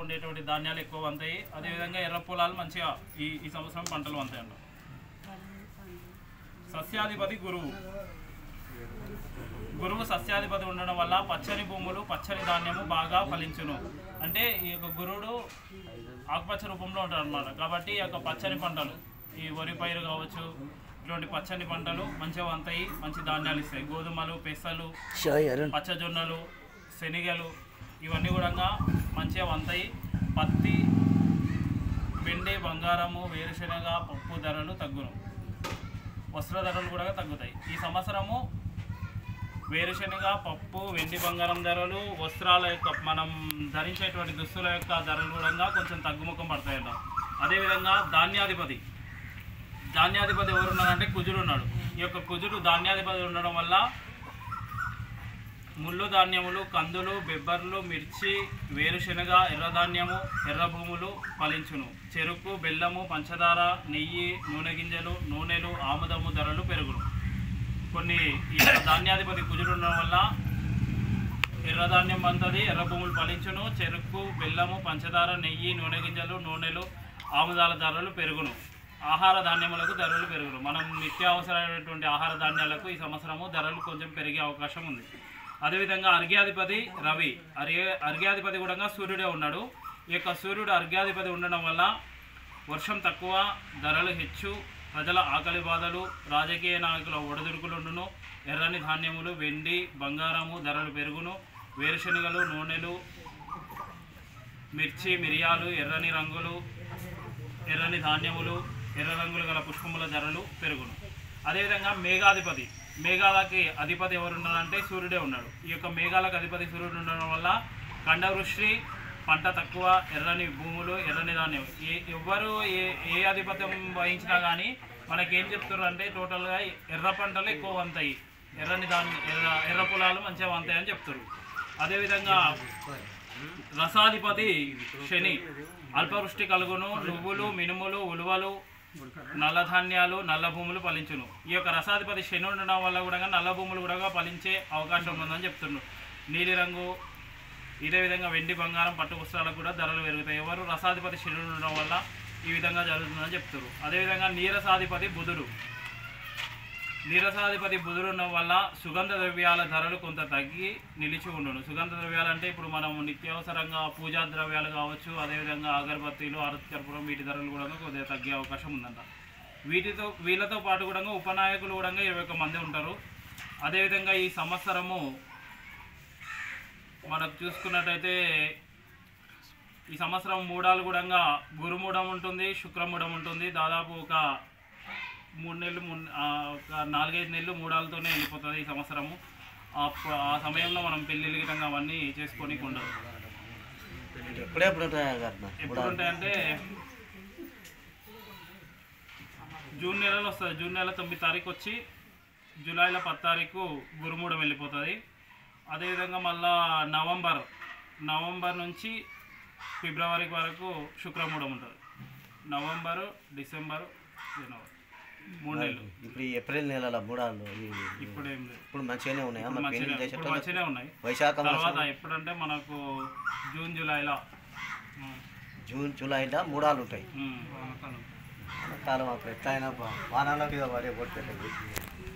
ఉండేటువంటి ధాన్యాలు ఎక్కువ వంతాయి. అదేవిధంగా ఎర్ర పొలాలు మంచిగా ఈ సంవత్సరం పంటలు వంతాయంట. సస్యాధిపతి గురువు. గురువు సస్యాధిపతి ఉండడం వల్ల పచ్చని భూములు పచ్చని ధాన్యము బాగా ఫలించును. అంటే ఈ యొక్క గురువుడు ఆకుపచ్చ రూపంలో ఉంటాడు అన్నమాట. కాబట్టి ఈ యొక్క పచ్చని పంటలు, ఈ వరి పైరు కావచ్చు, ఇటువంటి పచ్చని పంటలు మంచిగా వంతాయి, మంచి ధాన్యాలు ఇస్తాయి. గోధుమలు, పెసలు, పచ్చజొన్నలు, శనగలు ఇవన్నీ కూడా మంచిగా వంతాయి. పత్తి, వెండి, బంగారము, వేరుశనగ, పప్పు ధరలు తగ్గును. వస్త్ర ధరలు కూడా తగ్గుతాయి. ఈ సంవత్సరము వేరుశనగ, పప్పు, వెండి, బంగారం ధరలు, వస్త్రాల యొక్క మనం ధరించేటువంటి దుస్తుల యొక్క ధరలు కూడా కొంచెం తగ్గుముఖం పడతాయంట. అదేవిధంగా ధాన్యాధిపతి ఎవరు ఉన్నారంటే కుజుడు ఉన్నాడు. ఈ యొక్క కుజుడు ధాన్యాధిపతి ఉండడం వల్ల ముళ్ళు ధాన్యములు, కందులు, బెబ్బర్లు, మిర్చి, వేరుశనగ, ఎర్రధాన్యము, ఎర్ర భూములు ఫలించును. చెరుకు, బెల్లము, పంచదార, నెయ్యి, నూనె గింజలు, నూనెలు, ఆముదము ధరలు పెరుగును. కొన్ని ఈ ధాన్యాధిపతి కుజుడు ఉండడం వల్ల ఎర్రధాన్యం వంతది, ఎర్ర భూములు ఫలించును. చెరుకు, బెల్లము, పంచదార, నెయ్యి, నూనె గింజలు, నూనెలు, ఆముదాల ధరలు పెరుగును. ఆహార ధాన్యములకు ధరలు పెరుగును. మనం నిత్యావసరమైనటువంటి ఆహార ధాన్యాలకు ఈ సంవత్సరము ధరలు కొంచెం పెరిగే అవకాశం ఉంది. అదేవిధంగా అర్ఘ్యాధిపతి రవి. అర్ఘ్యాధిపతి కూడా సూర్యుడే ఉన్నాడు. ఈ యొక్క సూర్యుడు అర్ఘ్యాధిపతి ఉండడం వల్ల వర్షం తక్కువ, ధరలు హెచ్చు, ప్రజల ఆకలి బాధలు, రాజకీయ నాయకుల ఒడిదుడుకులుండును. ఎర్రని ధాన్యములు, వెండి, బంగారము ధరలు పెరుగును. వేరుశనగలు, నూనెలు, మిర్చి, మిరియాలు, ఎర్రని ఎర్రని ధాన్యములు, ఎర్ర రంగులు గల పుష్పముల ధరలు పెరుగును. అదేవిధంగా మేఘాలకి అధిపతి ఎవరున్నారంటే సూర్యుడే ఉన్నాడు. ఈ యొక్క మేఘాలకు అధిపతి సూర్యుడు ఉండడం వల్ల కండవృష్టి, పంట తక్కువ, ఎర్రని భూములు, ఎర్రని ధాన్యం. ఎవరు ఏ ఆధిపత్యం వహించినా కానీ మనకేం చెప్తున్నారు అంటే టోటల్గా ఎర్ర పంటలు ఎక్కువ వంతాయి, ఎర్ర పొలాలు మంచిగా వంతాయి అని చెప్తారు. అదేవిధంగా రసాధిపతి శని. అల్పవృష్టి కలుగును. నువ్వులు, మినుములు, ఉలువలు, నల్ల ధాన్యాలు, నల్ల భూములు ఫలించును. ఈ యొక్క రసాధిపతి శని ఉండడం వల్ల కూడా నల్ల భూములు కూడా ఫలించే అవకాశం ఉందని చెప్తున్నారు. నీలిరంగు, ఇదే విధంగా వెండి, బంగారం, పట్టు వస్త్రాలకు కూడా ధరలు పెరుగుతాయి. ఎవరు రసాధిపతి శని ఉండడం వల్ల ఈ విధంగా జరుగుతుందని చెప్తారు. అదేవిధంగా నీరసాధిపతి బుధుడు ఉండడం వల్ల సుగంధ ద్రవ్యాల ధరలు కొంత తగ్గి నిలిచి ఉండును. సుగంధ ద్రవ్యాలు అంటే ఇప్పుడు మనం నిత్యావసరంగా పూజా ద్రవ్యాలు కావచ్చు, అదేవిధంగా అగరబత్తీలు, ఆరతి కర్పూరం వీటి ధరలు కూడా కొద్దిగా తగ్గే అవకాశం ఉందంట. వీళ్ళతో పాటు కూడా ఉపనాయకులు కూడా 21 మంది ఉంటారు. అదేవిధంగా ఈ సంవత్సరము మనకు చూసుకున్నట్టయితే ఈ సంవత్సరం మూడాలు కూడా గురుమూఢం ఉంటుంది, శుక్రమూఢం ఉంటుంది. దాదాపు ఒక 3 నెలలు, ఒక 4-5 నెలలు మూడాలతోనే వెళ్ళిపోతుంది ఈ సంవత్సరము. ఆ సమయంలో మనం పెళ్ళిళ్ళు గిట్టంగా అవన్నీ చేసుకొని ఉండదు. ఎప్పుడు ఉంటాయంటే జూన్ నెలలో వస్తుంది. జూన్ నెల 9 తారీఖు వచ్చి జూలైలో 10 తారీఖు గురుమూఢం వెళ్ళిపోతుంది. అదేవిధంగా మళ్ళా నవంబర్ నుంచి ఫిబ్రవరి వరకు శుక్రమూఢం ఉంటుంది. నవంబరు, డిసెంబరు, జనవరి 3 నెలలు. ఇప్పుడు ఏప్రిల్ నెలలో మూడాలు ఇప్పుడు ఏం లేదు. ఇప్పుడు మంచిగానే ఉన్నాయి. మంచిగానే ఉన్నాయి. వైశాఖ తర్వాత ఎప్పుడంటే మనకు జూన్ జూలైలో మూడాలు ఉంటాయి. కాలం అప్పుడు ఎట్లా అయినా వానాలకు పడే కొట్టే